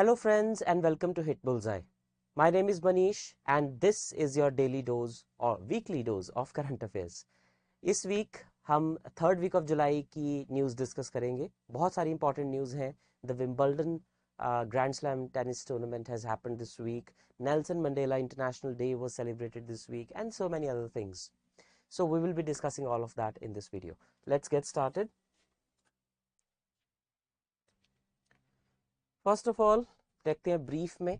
Hello friends and welcome to Hitbullseye. My name is Manish and this is your daily dose or weekly dose of current affairs. इस week हम third week of July की news discuss करेंगे. बहुत सारी important news हैं. The Wimbledon Grand Slam tennis tournament has happened this week. Nelson Mandela International Day was celebrated this week and so many other things. So we will be discussing all of that in this video. Let's get started. First of all, देखते हैं brief में.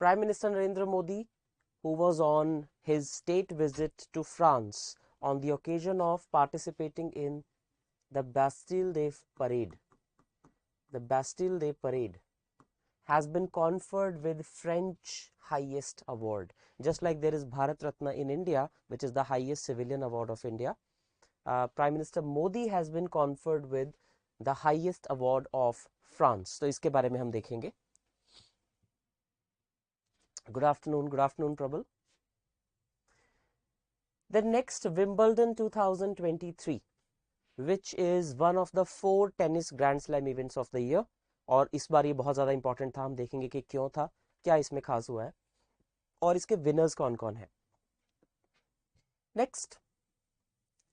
Prime Minister Narendra Modi, who was on his state visit to France on the occasion of participating in the Bastille Day parade. The Bastille Day parade has been conferred with French highest award. Just like there is Bharat Ratna in India, which is the highest civilian award of India, Prime Minister Modi has been conferred with the highest award of France. तो इसके बारे में हम देखेंगे. Good afternoon, Prabal. The next Wimbledon 2023, which is one of the 4 tennis Grand Slam events of the year, और इस बार ये बहुत ज़्यादा इंपॉर्टेंट था. हम देखेंगे कि क्यों था, क्या इसमें खास हुआ है और इसके विनर्स कौन कौन है. Next,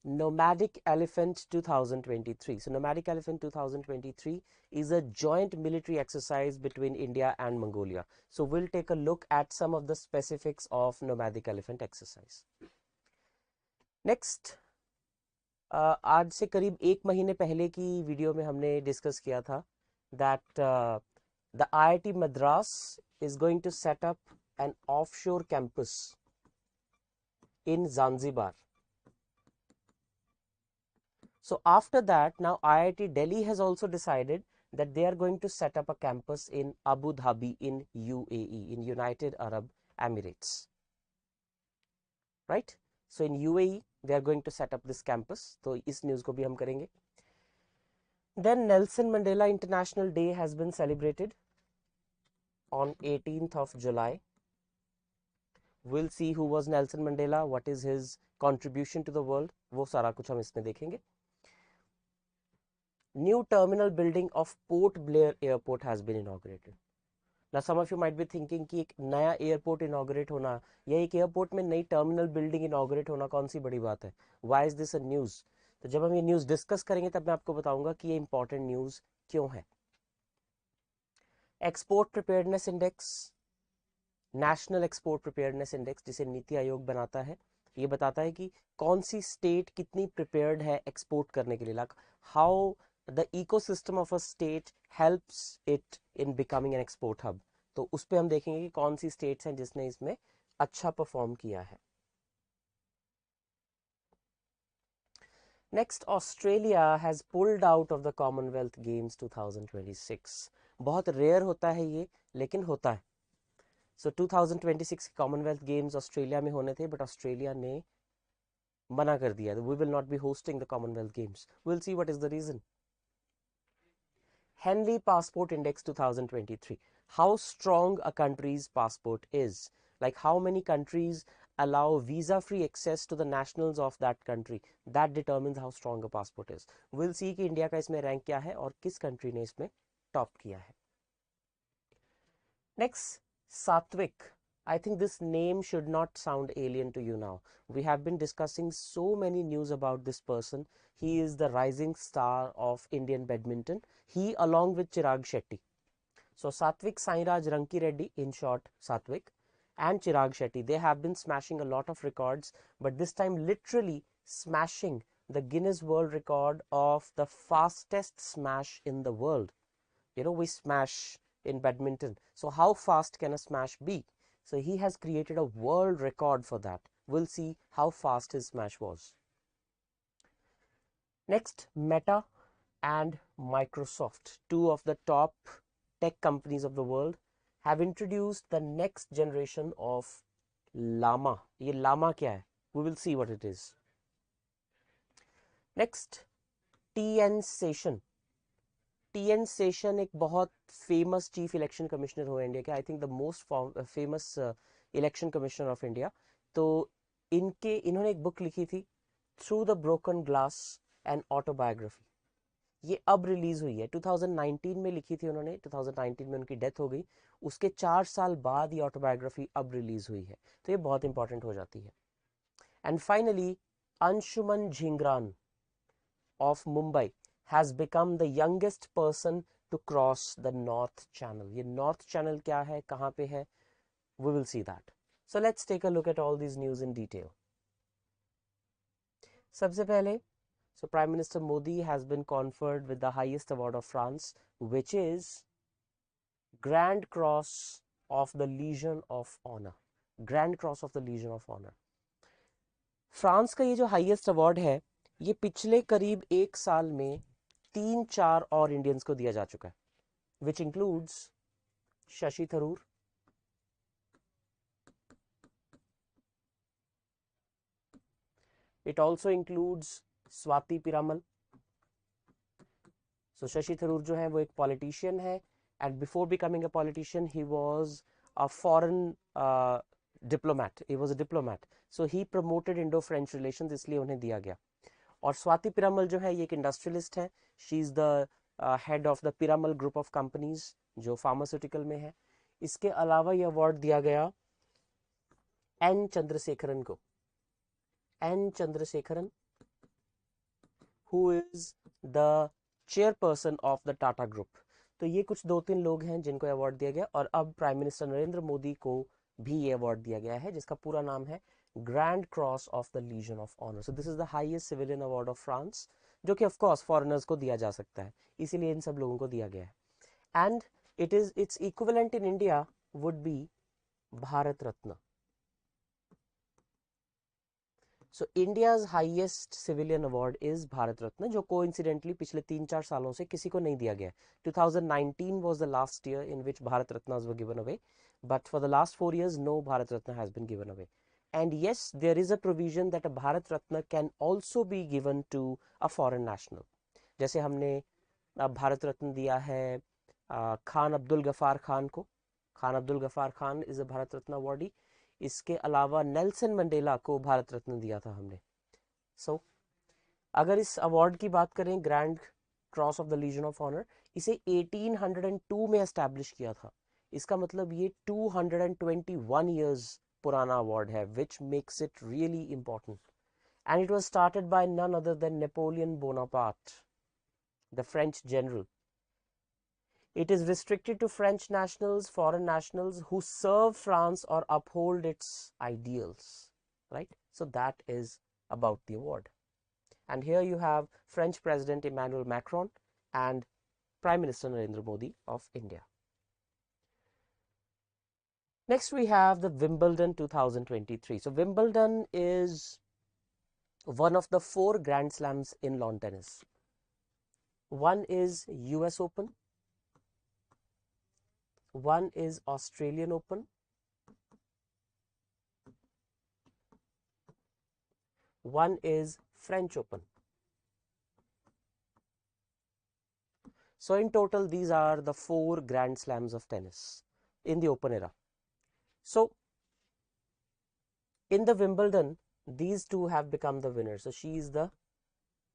Nomadic Elephant 2023. So Nomadic Elephant 2023 is a joint military exercise between India and Mongolia. So we'll take a look at some of the specifics of Nomadic Elephant exercise. Next, आज से करीब 1 महीने पहले की video में हमने discuss किया था that the IIT Madras is going to set up an offshore campus in Zanzibar. So after that, now IIT Delhi has also decided that they are going to set up a campus in Abu Dhabi in UAE, in United Arab Emirates. Right? So in UAE, they are going to set up this campus. तो इस news को भी हम करेंगे. Then Nelson Mandela International Day has been celebrated on 18th of July. We'll see who was Nelson Mandela, what is his contribution to the world. वो सारा कुछ हम इसमें देखेंगे. New terminal building of Port Blair Airport has been inaugurated. Now some of you might be thinking कि एक नया airport inaugurate होना या एक एयरपोर्ट में नई टर्मिनल बिल्डिंग इनॉग्रेट होना कौन सी बड़ी बात है. Why is this a news? तो जब हम ये न्यूज़ डिस्कस करेंगे तब मैं आपको बताऊंगा कि ये इंपॉर्टेंट न्यूज़ क्यों है. Export preparedness index, national export preparedness index, जिसे नीति आयोग बनाता है, ये बताता है कि कौन सी स्टेट कितनी प्रिपेयर्ड है एक्सपोर्ट करने के लिए. Like how the ecosystem of a state helps it in becoming an export hub. तो उस पे हम देखेंगे कि कौन सी स्टेट्स हैं जिसने इसमें अच्छा परफॉर्म किया है. Next, Australia has pulled out of the Commonwealth Games 2026. बहुत रेयर होता है ये, लेकिन होता है. So 2026 Commonwealth Games ऑस्ट्रेलिया में होने थे, बट ऑस्ट्रेलिया ने मना कर दिया. We will not be hosting the Commonwealth Games. We'll see what is the reason. Henley Passport Index 2023. How strong a country's passport is. Like how many countries allow visa-free access to the nationals of that country. That determines how strong a passport is. We'll see कि India का इसमें rank क्या है और किस country ने इसमें top किया है. Next, Satwik. I think this name should not sound alien to you now. We have been discussing so many news about this person. He is the rising star of Indian badminton. He along with Chirag Shetty. So Satwik Sairaj Ranki Reddy, in short Satwik, and Chirag Shetty, they have been smashing a lot of records, but this time literally smashing the Guinness World Record of the fastest smash in the world. You know, we smash in badminton. So how fast can a smash be? So he has created a world record for that. We'll see how fast his smash was. Next, Meta and Microsoft, 2 of the top tech companies of the world, have introduced the next generation of Llama. ये Llama क्या है? We will see what it is. Next, TN Session. TN Session एक बहुत famous chief election commissioner हुए India के. I think the most famous election commissioner of India. तो इन्होंने एक बुक लिखी थी, through the broken glass and autobiography. ये अब रिलीज हुई है, 2019 में लिखी थी उन्होंने, 2019 में उनकी डेथ हो गई, उसके 4 साल बाद ये ऑटोबायोग्राफी अब रिलीज हुई है, तो ये बहुत इंपॉर्टेंट हो जाती है। And finally Anshuman Jhingran of Mumbai has become the youngest person to cross the North Channel. ये North Channel क्या है, कहाँ पे है? We will see that. So let's take a look at all these news in detail. सबसे पहले, so Prime Minister Modi has been conferred with the highest award of France, which is Grand Cross of the Legion of Honor. Grand Cross of the Legion of Honor. France का ये जो highest award है, ये पिछले करीब 1 साल में 3-4 और इंडियंस को दिया जा चुका है, which includes Shashi Tharoor, it also includes Swati Piramal. So Shashi Tharoor जो है वो एक पॉलिटिशियन है, and before becoming a politician he was a foreign diplomat, he was a diplomat, so he promoted Indo French relations, इसलिए उन्हें दिया गया। और स्वाति पिरामल जो है ये एक इंडस्ट्रियलिस्ट है, she is the head of the Piramal group of companies जो फार्मास्यूटिकल में है। इसके अलावा ये अवार्ड दिया गया एन चंद्रशेखरन को, N Chandrasekaran who is the chairperson of the Tata group. तो ये कुछ 2-3 लोग हैं जिनको अवार्ड दिया गया, और अब प्राइम मिनिस्टर नरेंद्र मोदी को भी ये अवार्ड दिया गया है, जिसका पूरा नाम है grand cross of the legion of honour. So this is the highest civilian award of France, जो कि ऑफ कोर्स फॉरेनर्स को दिया जा सकता है, इसीलिए इन सब लोगों को दिया गया है। And it's equivalent in India would be Bharat Ratna. So India's highest civilian award is Bharat Ratna, जो कोइंसिडेंटली पिछले 3-4 सालों से किसी को नहीं दिया गया। 2019 was the last year in which Bharat Ratnas were given away, but for the last 4 years no Bharat Ratna has been given away. And yes, there is a provision that a Bharat Ratna can also be given to a foreign national. जैसे हमने भारत रत्न दिया है खान अब्दुल गफार खान को, Khan Abdul Ghaffar Khan is a Bharat Ratna awardee. इसके अलावा Nelson Mandela को भारत रत्न दिया था हमने। सो अगर इस अवार्ड की बात करें, grand cross of the legion of honour, इसे 1802 में एस्टैब्लिश किया था। इसका मतलब ये 221 ईयर्स पुराना अवार्ड है, which makes it really important. And it was started by none other than Napoleon Bonaparte, the French general. It is restricted to French nationals, foreign nationals who serve France or uphold its ideals, right? So that is about the award. And here you have French President Emmanuel Macron and Prime Minister Narendra Modi of India. Next we have the Wimbledon 2023. So Wimbledon is one of the 4 Grand Slams in lawn tennis. One is US Open, one is Australian Open, one is French Open. So in total these are the 4 Grand Slams of tennis in the open era. So in the Wimbledon these two have become the winners. So she is the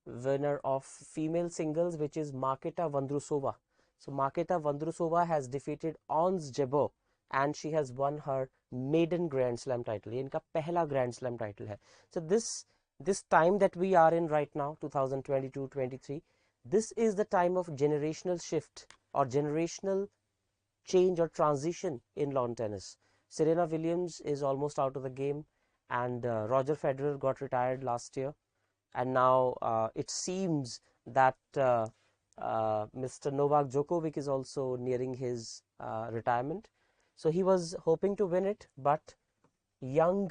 winner of female singles, which is Marketa Vondrousova. So Marketa Vondrousova has defeated Ons Jabeur and she has won her maiden Grand Slam title. ये इनका पहला Grand Slam title है. So this time that we are in right now, 2022-23, this is the time of generational shift or generational change or transition in lawn tennis. Serena Williams is almost out of the game, and Roger Federer got retired last year, and now it seems that Mr. Novak Djokovic is also nearing his retirement. So he was hoping to win it, but young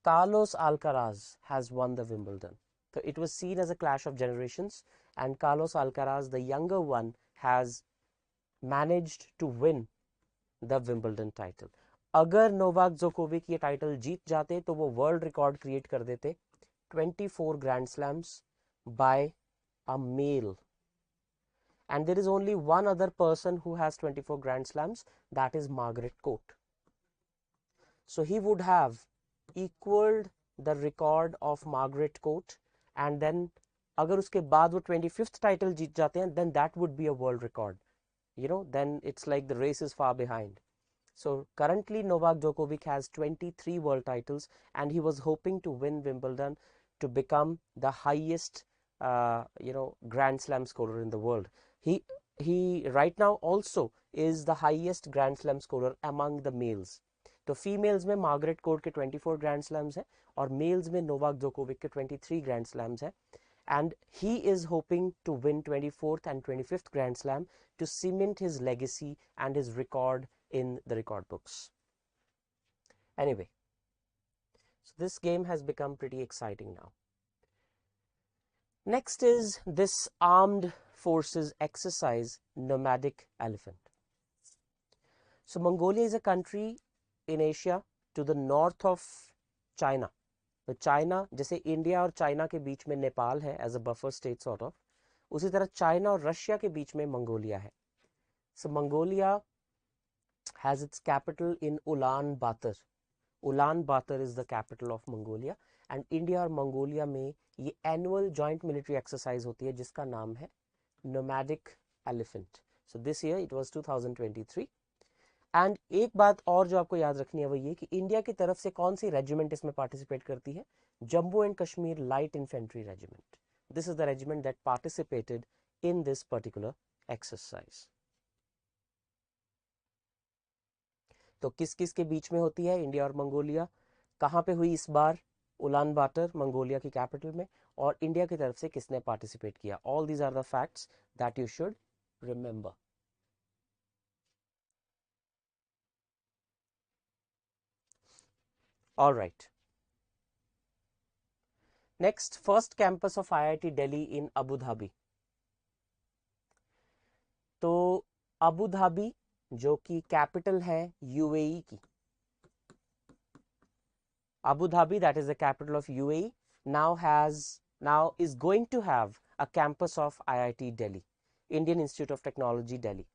Carlos Alcaraz has won the Wimbledon. So it was seen as a clash of generations, and Carlos Alcaraz, the younger one, has managed to win the Wimbledon title. अगर Novak Djokovic ये title जीत जाते तो वो world record create कर देते, 24 grand slams by a male. And there is only one other person who has 24 Grand Slams, that is Margaret Court. So he would have equaled the record of Margaret Court and then अगर उसके बाद वो 25th title जीत जाते हैं, then that would be a world record. Then it's like the race is far behind. So currently Novak Djokovic has 23 world titles, and he was hoping to win Wimbledon to become the highest Grand Slam scorer in the world. He right now also is the highest Grand Slam scorer among the males. तो females में Margaret court के 24 grand slams हैं, और mails में Novak Djokovic के 23 grand slams हैं, and he is hoping to win 24th and 25th Grand Slam to cement his legacy and his record in the record books. Anyway, so this game has become pretty exciting now. Next is this armed forces exercise, Nomadic Elephant. So Mongolia is a country in Asia to the north of China. तो China, जैसे India और China के बीच में नेपाल है as a buffer state sort of, उसी तरह China और रशिया के बीच में मंगोलिया है. So Mongolia has its capital in Ulaanbaatar. Ulaanbaatar is the capital of Mongolia, and India और मंगोलिया में ये एनुअल जॉइंट मिलिट्री एक्सरसाइज होती है जिसका नाम है nomadic elephant. So this year it was 2023. And एक बात और जो आपको याद रखनी है वो ये कि इंडिया की तरफ से कौन सी रेजिमेंट इसमें पार्टिसिपेट करती है? Jammu and Kashmir light infantry regiment. This is the regiment that participated in this particular exercise. तो किस किस के बीच में होती है इंडिया और मंगोलिया? कहाँ पे हुई इस बार? उलान बाटर, मंगोलिया की कैपिटल में. और इंडिया की तरफ से किसने पार्टिसिपेट किया? All these are the facts that you should remember. All right. Next, first campus of IIT Delhi in Abu Dhabi. तो अबू धाबी जो कि कैपिटल है यूएई की, Abu Dhabi, that is the capital of UAE, now is going to have a campus of IIT Delhi, Indian Institute of Technology Delhi.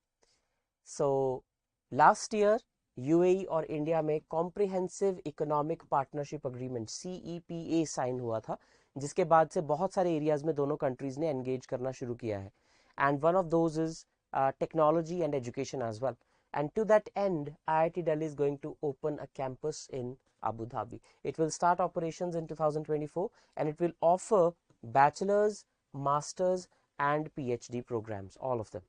So last year UAE और India में comprehensive economic partnership agreement CEPA sign हुआ था, जिसके बाद से बहुत सारे areas में दोनों कंट्रीज ने एंगेज करना शुरू किया है. And one of those is technology and education as well. And to that end, IIT Delhi is going to open a campus in Abu Dhabi. It will start operations in 2024, and it will offer bachelor's, master's and PhD programs, all of them.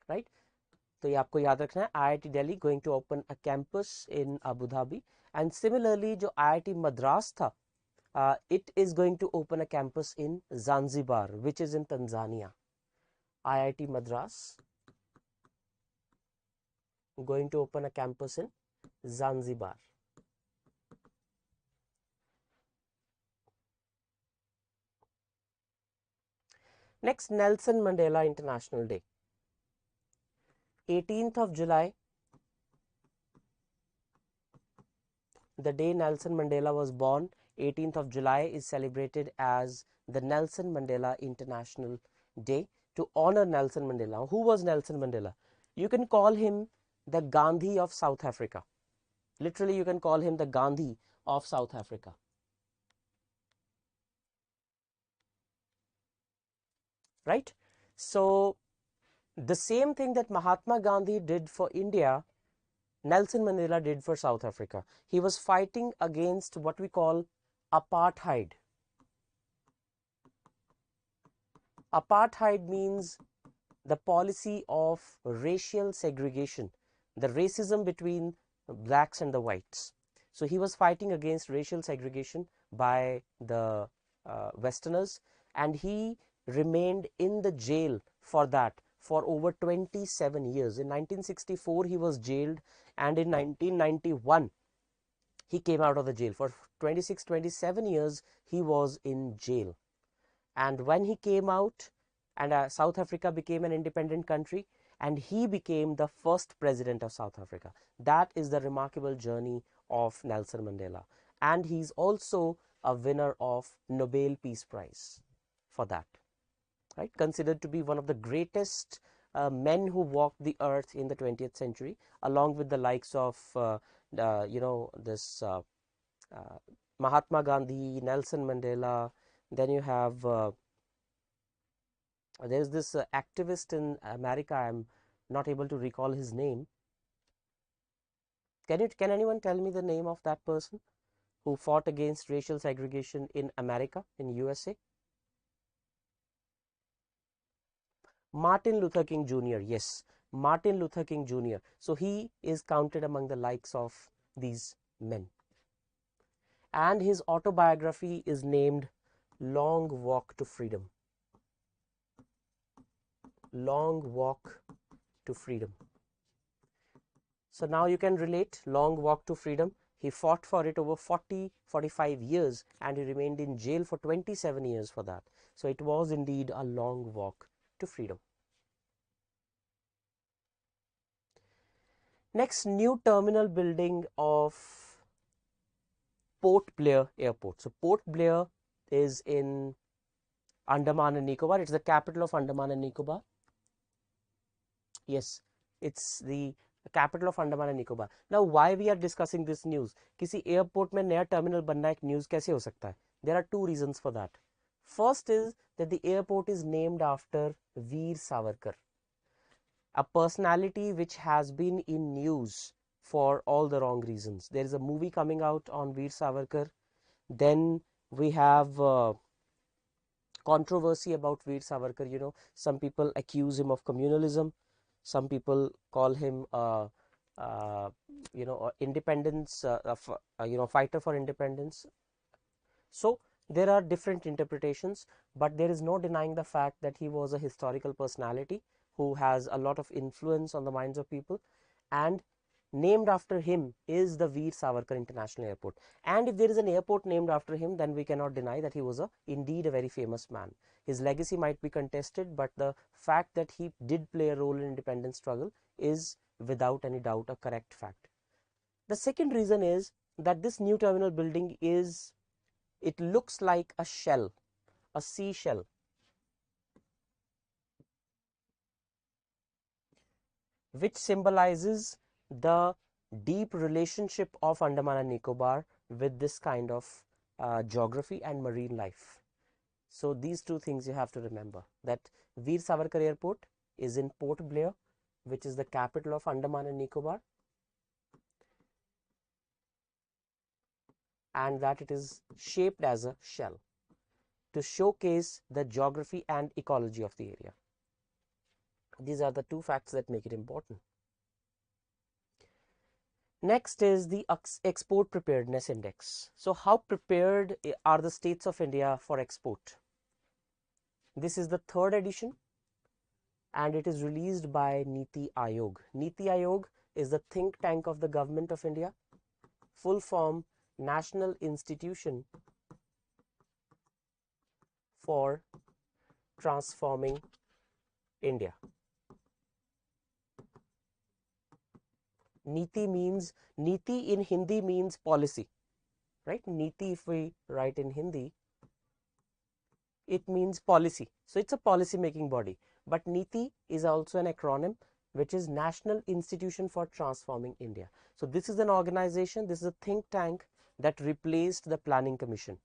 Right? तो ये आपको याद रखना है. IIT Delhi going to open a campus in Abu Dhabi. And similarly, जो IIT Madras था, it is going to open a campus in Zanzibar, which is in Tanzania. IIT Madras going to open a campus in Zanzibar. Next, Nelson Mandela International Day. 18th of July, the day Nelson Mandela was born. 18th of July is celebrated as the Nelson Mandela International Day to honor Nelson Mandela. Who was Nelson Mandela? You can call him the Gandhi of South Africa. Literally, you can call him the Gandhi of South Africa. Right? So the same thing that Mahatma Gandhi did for India, Nelson Mandela did for South Africa. He was fighting against what we call apartheid. Apartheid means the policy of racial segregation, the racism between blacks and the whites. So he was fighting against racial segregation by the Westerners, and he remained in the jail for that for over 27 years. In 1964 he was jailed, and in 1991 he came out of the jail. For 27 years he was in jail. And when he came out, and South Africa became an independent country, and he became the first president of South Africa. That is the remarkable journey of Nelson Mandela. And he's also a winner of Nobel Peace Prize for that. Right? Considered to be one of the greatest men who walked the earth in the 20th century, along with the likes of Mahatma Gandhi, Nelson Mandela, Then you have there's this activist in America. I'm not able to recall his name. Can anyone tell me the name of that person who fought against racial segregation in America, in USA? Martin Luther King Jr. Yes, Martin Luther King Jr. So he is counted among the likes of these men. And his autobiography is named Long Walk to Freedom. Long Walk to Freedom. So now you can relate Long Walk to Freedom. He fought for it over 45 years and he remained in jail for 27 years for that. So it was indeed a long walk to freedom. Next, new terminal building of Port Blair Airport. So Port Blair is in Andaman and Nicobar. It's the capital of Andaman and Nicobar. Yes, it's the capital of Andaman and Nicobar. Now, why we are discussing this news? किसी airport में नया terminal बनना एक news कैसे हो सकता है? There are two reasons for that. First is that the airport is named after Veer Savarkar, a personality which has been in news for all the wrong reasons. There is a movie coming out on Veer Savarkar. Then we have controversy about Veer Savarkar. You know, some people accuse him of communalism. Some people call him, independence, fighter for independence. So there are different interpretations, but there is no denying the fact that he was a historical personality who has a lot of influence on the minds of people, and named after him is the Veer Savarkar International Airport. And if there is an airport named after him, then we cannot deny that he was indeed a very famous man. His legacy might be contested, but the fact that he did play a role in independence struggle is without any doubt a correct fact. The second reason is that this new terminal building it looks like a shell, a seashell. Which symbolizes the deep relationship of Andaman and Nicobar with this kind of geography and marine life. So these two things you have to remember, that Veer Savarkar Airport is in Port Blair, which is the capital of Andaman and Nicobar, and that it is shaped as a shell to showcase the geography and ecology of the area. These are the two facts that make it important. Next is the Export Preparedness Index. So how prepared are the states of India for export? This is the third edition and it is released by Niti Aayog. Niti Aayog is the think tank of the government of India, full form National Institution for Transforming India. Niti in Hindi means policy, right? Niti, if we write in Hindi, it means policy. So it's a policy making body. But Niti is also an acronym which is National Institution for Transforming India. So this is an organization, this is a think tank that replaced the Planning Commission.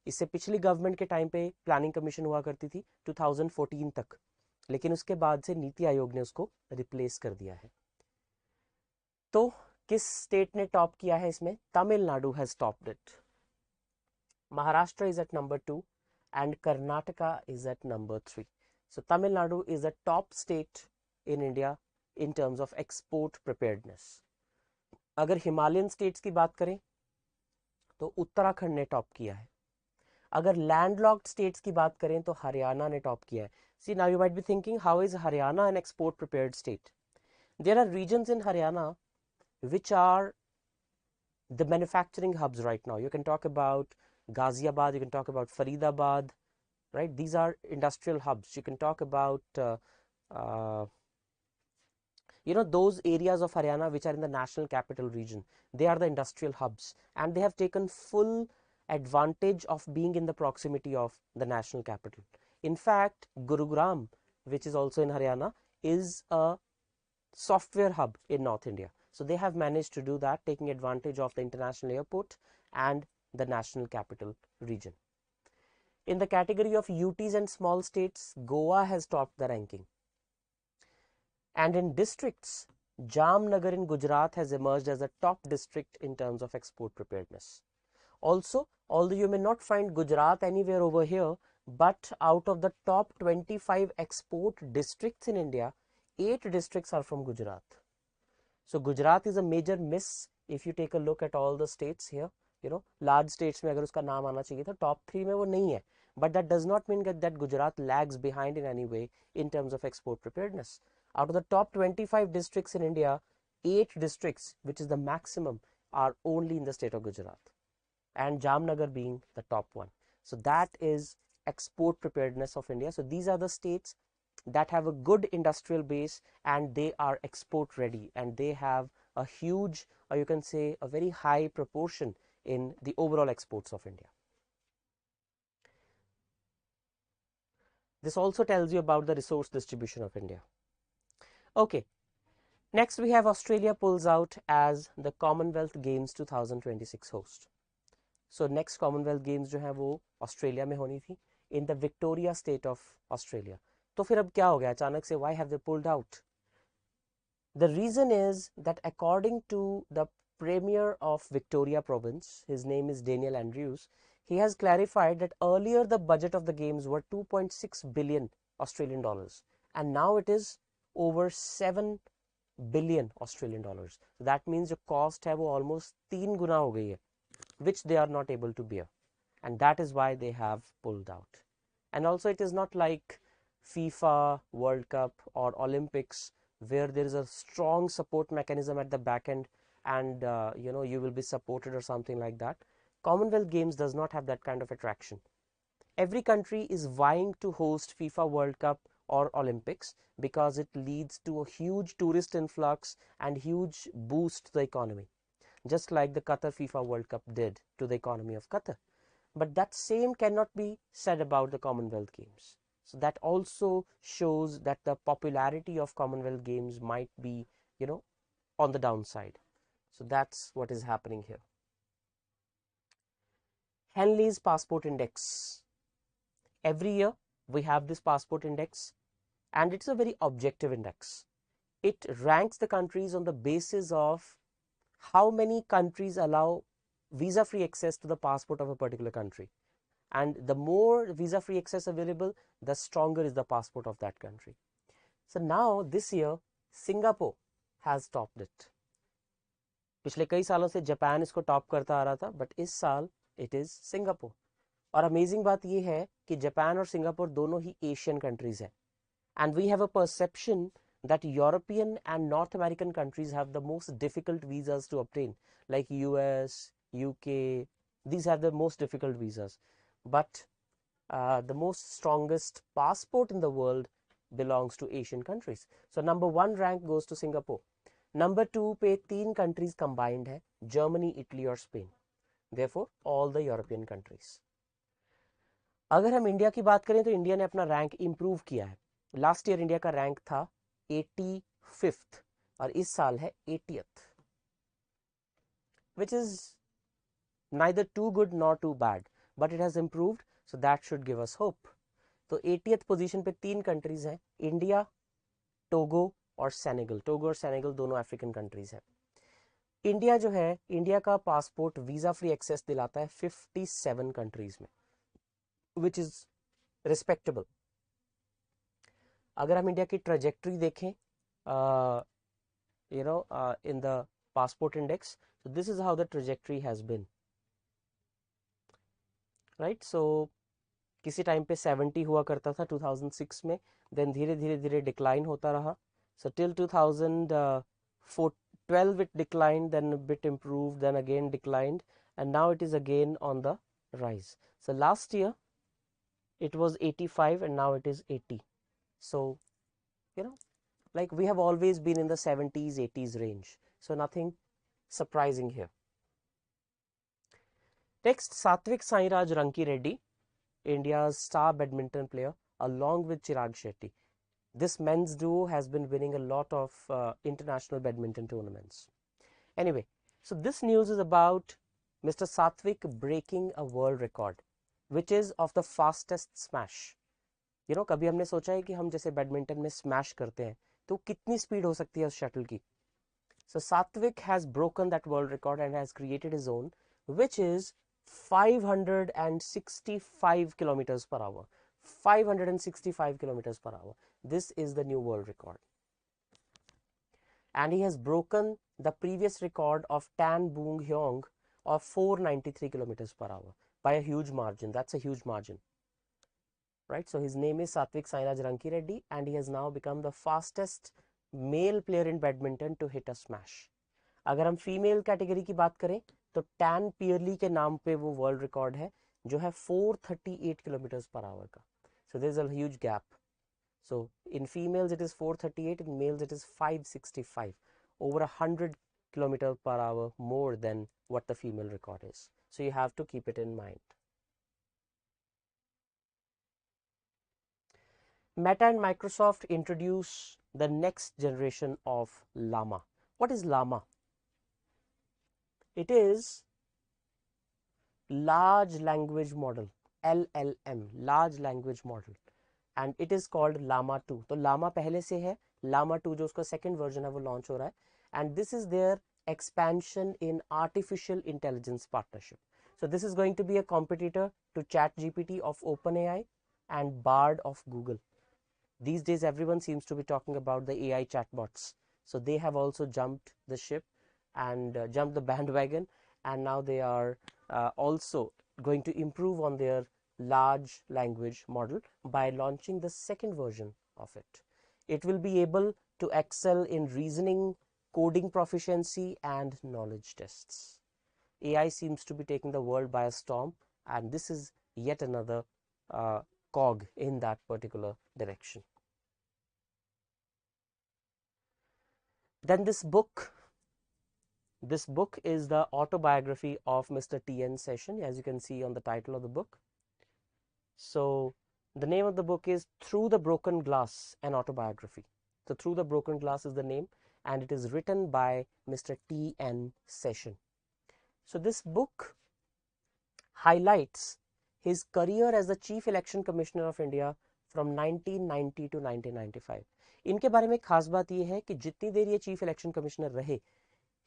इससे पिछली government के time पे planning commission हुआ करती थी 2014 तक, लेकिन उसके बाद से नीति आयोग ने उसको रिप्लेस कर दिया है. तो किस स्टेट ने टॉप किया है इसमें? Tamil Nadu has topped it. Maharashtra is at number 2 and Karnataka is at number 3. So Tamil Nadu is the top state in India in terms of export preparedness. अगर हिमालयन स्टेट्स की बात करें तो उत्तराखंड ने टॉप किया है. अगर लैंडलॉक्ड स्टेट्स की बात करें तो हरियाणा ने टॉप किया है. See, now you might be thinking, how is Haryana an export prepared state? There are regions in Haryana which are the manufacturing hubs right now. You can talk about Ghaziabad, you can talk about Faridabad, right? These are industrial hubs. You can talk about those areas of Haryana which are in the national capital region. They are the industrial hubs and they have taken full advantage of being in the proximity of the national capital. In fact, Gurugram, which is also in Haryana, is a software hub in North India. So they have managed to do that, taking advantage of the international airport and the national capital region. In the category of UTs and small states, Goa has topped the ranking. And in districts, Jamnagar in Gujarat has emerged as a top district in terms of export preparedness. Also, although you may not find Gujarat anywhere over here, but out of the top 25 export districts in India, 8 districts are from Gujarat. So Gujarat is a major miss if you take a look at all the states here. Large states में अगर उसका नाम आना चाहिए था, top 3 में वो नहीं है. But that does not mean that Gujarat lags behind in any way in terms of export preparedness. Out of the top 25 districts in India, 8 districts, which is the maximum, are only in the state of Gujarat, and Jamnagar being the top one. So that is export preparedness of India. So these are the states that have a good industrial base and they are export ready, and they have a huge, or you can say a very high proportion in the overall exports of India. This also tells you about the resource distribution of India. Okay, next we have Australia pulls out as the Commonwealth Games 2026 host. So next Commonwealth Games जो है वो Australia में होनी थी, in the Victoria state of Australia. तो फिर अब क्या हो गया अचानक से? Why have they pulled out? The reason is that according to the Premier of Victoria Province, his name is Daniel Andrews, he has clarified that earlier the budget of the games were 2.6 billion Australian dollars, and now it is over 7 billion Australian dollars. So that means the cost है वो almost 3 गुना हो गई है, which they are not able to bear, and that is why they have pulled out. And also it is not like FIFA World Cup or Olympics where there is a strong support mechanism at the back end and you will be supported or something like that. Commonwealth Games does not have that kind of attraction. Every country is vying to host FIFA World Cup or Olympics because it leads to a huge tourist influx and huge boost to the economy, just like the Qatar FIFA World Cup did to the economy of Qatar. But that same cannot be said about the Commonwealth Games. So that also shows that the popularity of Commonwealth Games might be, on the downside. So that's what is happening here. Henley's Passport Index. Every year we have this passport index, and it's a very objective index. It ranks the countries on the basis of how many countries allow visa-free access to the passport of a particular country. And the more visa-free access available, the stronger is the passport of that country. So now this year, Singapore has topped it. पिछले कई सालों से Japan इसको top करता आ रहा था, but इस साल इट इज सिंगापुर. और अमेजिंग बात ये है कि जापान और सिंगापुर दोनों ही एशियन कंट्रीज हैं. And we have a perception that European and North American countries have the most difficult visas to obtain, like US, UK. These have the most difficult visas. But the most strongest passport in the world belongs to Asian countries. So number 1 rank goes to Singapore. Number 2 पे 3 countries combined है, Germany, Italy और Spain. Therefore, all the European countries. अगर हम India की बात करें तो India ने अपना रैंक इंप्रूव किया है. लास्ट ईयर इंडिया का रैंक था 85th और इस साल है 80th, which is neither too good nor too bad, but it has improved, so that should give us hope. तो 80th पोजीशन पे 3 कंट्रीज हैं, इंडिया, टोगो और सेनेगल. टोगो और सेनेगल दोनों अफ्रीकन कंट्रीज हैं. इंडिया जो है, इंडिया का पासपोर्ट वीजा फ्री एक्सेस दिलाता है 57 कंट्रीज में, विच इज रिस्पेक्टेबल. अगर हम इंडिया की ट्रेजेक्ट्री देखें in the passport index, so this is how the trajectory has been, right? So किसी टाइम पे 70 हुआ करता था 2006 में, देन धीरे धीरे धीरे डिक्लाइन होता रहा. So till 2012 it declined, then a bit improved, then again declined, and now it is again on the rise. So last year it was 85 and now it is 80. So like we have always been in the 70s 80s range, so nothing surprising here. Next, Satvik Sairaj Ranki Reddy, India's star badminton player, along with Chirag Shetty. This men's duo has been winning a lot of international badminton tournaments. Anyway, so this news is about Mr. Satvik breaking a world record. which is of the fastest smash. कभी हमने सोचा है कि हम जैसे badminton में smash करते हैं तो कितनी स्पीड हो सकती है उस शटल की. So Satvik has broken that world record and has created his own, which is 565 kilometers per hour. 565 kilometers per hour. This is the new world record. And he has broken the previous record of Tan Boong Hyong of 493 kilometers per hour by a huge margin. That's a huge margin. Right? So his name is Satvik Sairaj Ranki Reddy, and he has now become the fastest male player in badminton to hit a smash. अगर हम female category की बात करें तो tan पियरली के नाम पे वो वर्ल्ड रिकॉर्ड है जो है 438 किलोमीटर पर आवर का. So there is a huge gap. So in females it is 438, in males it is 565, over 100 kilometers per hour more than what the female record is. So you have to keep it in mind. Meta and Microsoft introduce the next generation of Llama. What is Llama? It is large language model, LLM, large language model, and it is called Llama 2. तो Llama पहले से है, Llama 2 जो उसका second version है वो launch हो रहा है, and this is their expansion in artificial intelligence partnership. So this is going to be a competitor to ChatGPT of OpenAI and Bard of Google. These days everyone seems to be talking about the AI chatbots. So they have also jumped the ship and jumped the bandwagon, and now they are also going to improve on their large language model by launching the second version of it. It will be able to excel in reasoning, coding proficiency, and knowledge tests. AI seems to be taking the world by a storm, and this is yet another cog in that particular direction. Then this book is the autobiography of Mr. T.N. Session, as you can see on the title of the book. So the name of the book is Through the Broken Glass, an Autobiography. So Through the Broken Glass is the name, and it is written by Mr. T.N. Session. So this book highlights his career as the Chief Election Commissioner of India from 1990 to 1995. इनके बारे में खास बात ये है कि जितनी देर ये चीफ इलेक्शन कमिश्नर रहे,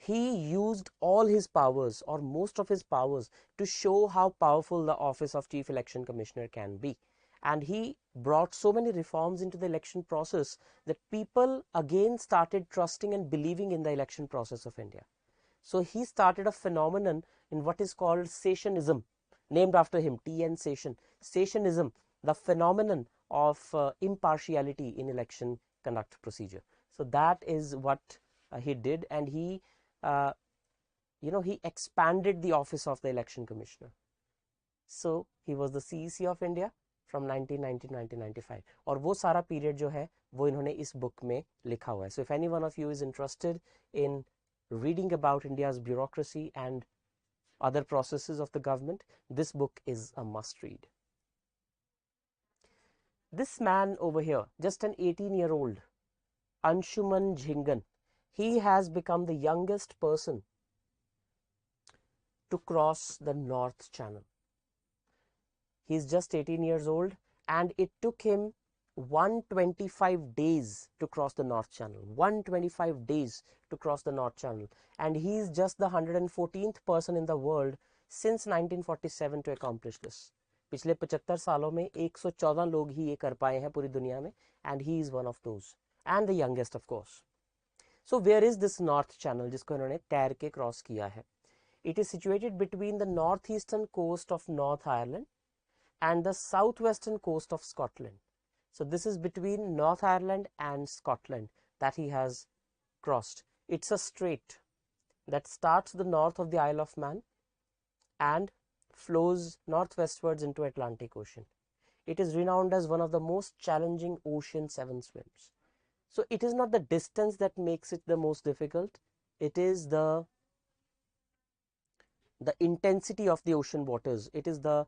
he used all his powers or most of his powers to show how powerful the office of Chief Election Commissioner can be. And he brought so many reforms into the election process that people again started trusting and believing in the election process of India. So he started a phenomenon in what is called Sessionism, named after him, T.N. Session. Sessionism, the phenomenon of impartiality in election conduct procedure. So that is what he did, and he he expanded the office of the election commissioner. So he was the CEC of India from 1990 to 1995, और वो सारा period जो है वो इन्होंने इस book में लिखा हुआ है. So if any one of you is interested in reading about India's bureaucracy and other processes of the government, this book is a must read. This man over here, just an 18-year-old, Anshuman Jhingan, he has become the youngest person to cross the North Channel. He's just 18 years old, and it took him 125 days to cross the North Channel. 125 days to cross the North Channel. And he's just the 114th person in the world since 1947 to accomplish this. पिछले 75 सालों में 114 लोग ही ये कर पाए हैं पूरी दुनिया में, and he is one of those, and the youngest of course. So where is this North Channel जिसको इन्होंने तैर के क्रॉस किया है? It is situated between the northeastern coast of North Ireland and the southwestern coast of Scotland. So this is between North Ireland and Scotland that he has crossed. It's a strait that starts the north of the Isle of Man and flows northwestwards into Atlantic Ocean. It is renowned as one of the most challenging ocean 7 swims. So it is not the distance that makes it the most difficult. It is the intensity of the ocean waters. It is the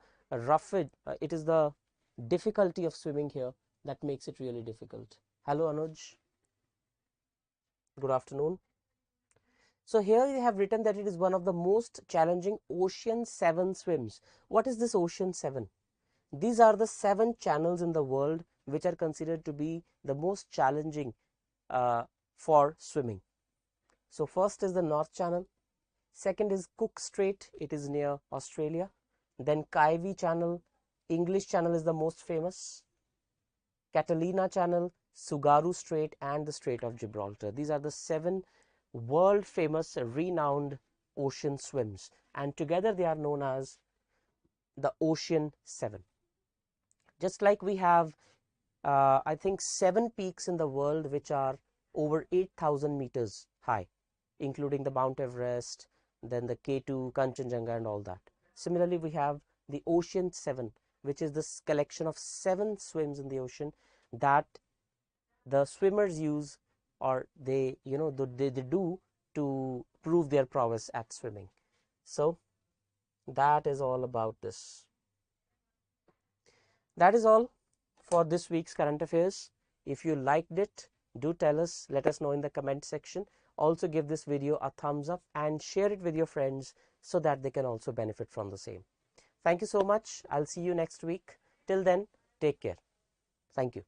it is the difficulty of swimming here that makes it really difficult. Hello Anuj. Good afternoon. So here they have written that it is one of the most challenging ocean 7 swims. What is this ocean 7? These are the 7 channels in the world which are considered to be the most challenging for swimming. So first is the North Channel, second is Cook Strait, it is near Australia, then Kaiwi Channel, English Channel is the most famous, Catalina Channel, Sugaru Strait, and the Strait of Gibraltar. These are the 7 world famous renowned ocean swims, and together they are known as the Ocean 7. Just like we have I think 7 peaks in the world which are over 8,000 meters high, including the Mount Everest, then the K2, Kanchenjunga, and all that. Similarly, we have the Ocean 7, which is this collection of 7 swims in the ocean that the swimmers use, or they do to prove their prowess at swimming. So that is all about this. That is all for this week's current affairs. If you liked it, do tell us, let us know in the comment section. Also give this video a thumbs up and share it with your friends so that they can also benefit from the same. Thank you so much. I'll see you next week. Till then, take care. Thank you.